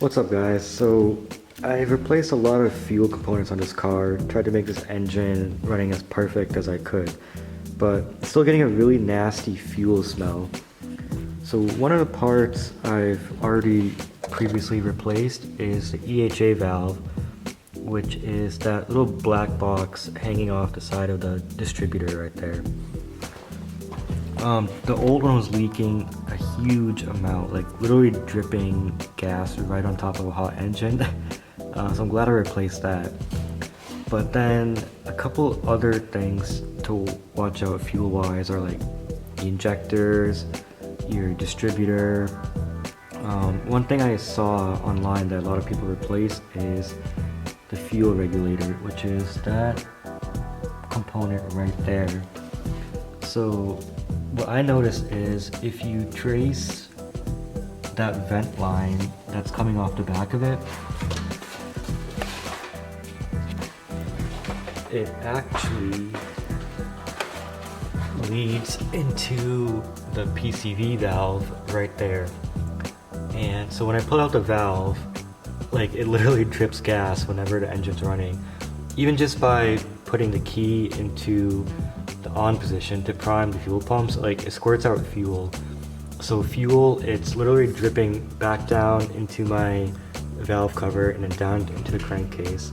What's up guys? So I've replaced a lot of fuel components on this car, tried to make this engine running as perfect as I could, but it's still getting a really nasty fuel smell. So one of the parts I've already previously replaced is the EHA valve, which is that little black box hanging off the side of the distributor right there. The old one was leaking a huge amount, like literally dripping gas right on top of a hot engine. So I'm glad I replaced that. But then a couple other things to watch out fuel wise are like the injectors, your distributor. One thing I saw online that a lot of people replaced is the fuel regulator, which is that component right there. So what I noticed is if you trace that vent line that's coming off the back of it, it actually leads into the PCV valve right there. And so when I pull out the valve, like it literally drips gas whenever the engine's running. Even just by putting the key into the on position to prime the fuel pumps, like it squirts out fuel. So fuel, it's literally dripping back down into my valve cover and then down into the crankcase,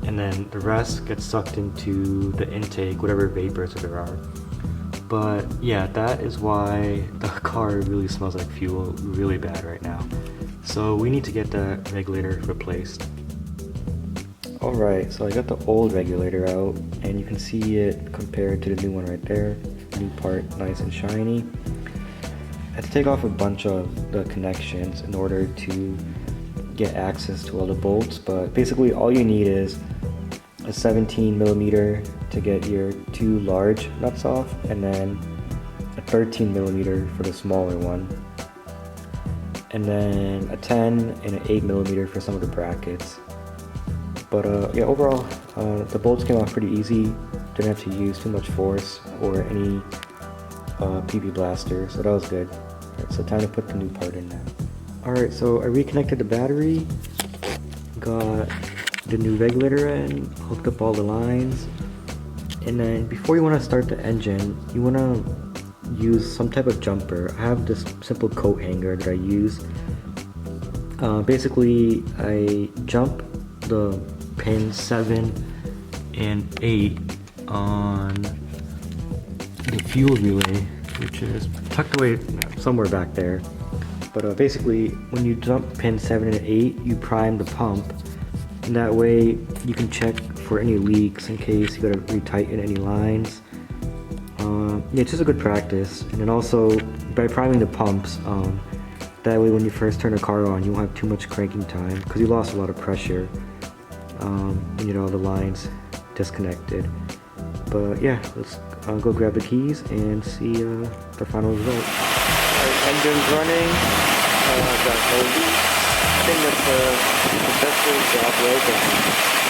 and then the rest gets sucked into the intake, whatever vapors there are. But yeah, that is why the car really smells like fuel really bad right now. So we need to get the regulator replaced. Alright, so I got the old regulator out, and you can see it compared to the new one right there. New part, nice and shiny. I had to take off a bunch of the connections in order to get access to all the bolts, but basically all you need is a 17mm to get your two large nuts off, and then a 13mm for the smaller one, and then a 10 and an 8mm for some of the brackets. But yeah, overall, the bolts came off pretty easy. Didn't have to use too much force or any PB blaster, so that was good. Alright, so time to put the new part in now. Alright, so I reconnected the battery, got the new regulator in, hooked up all the lines, and then before you want to start the engine, you want to use some type of jumper. I have this simple coat hanger that I use. Basically, I jump the pin 7 and 8 on the fuel relay, which is tucked away somewhere back there. But basically, when you jump pin 7 and 8, you prime the pump, and that way you can check for any leaks in case you gotta retighten any lines. Yeah, it's just a good practice. And then also, by priming the pumps, that way when you first turn the car on, you won't have too much cranking time because you lost a lot of pressure. And you know, the lines disconnected. But yeah, let's go grab the keys and see the final result. Alright, engine's running. Got no leaks. I think that's the best way job well done.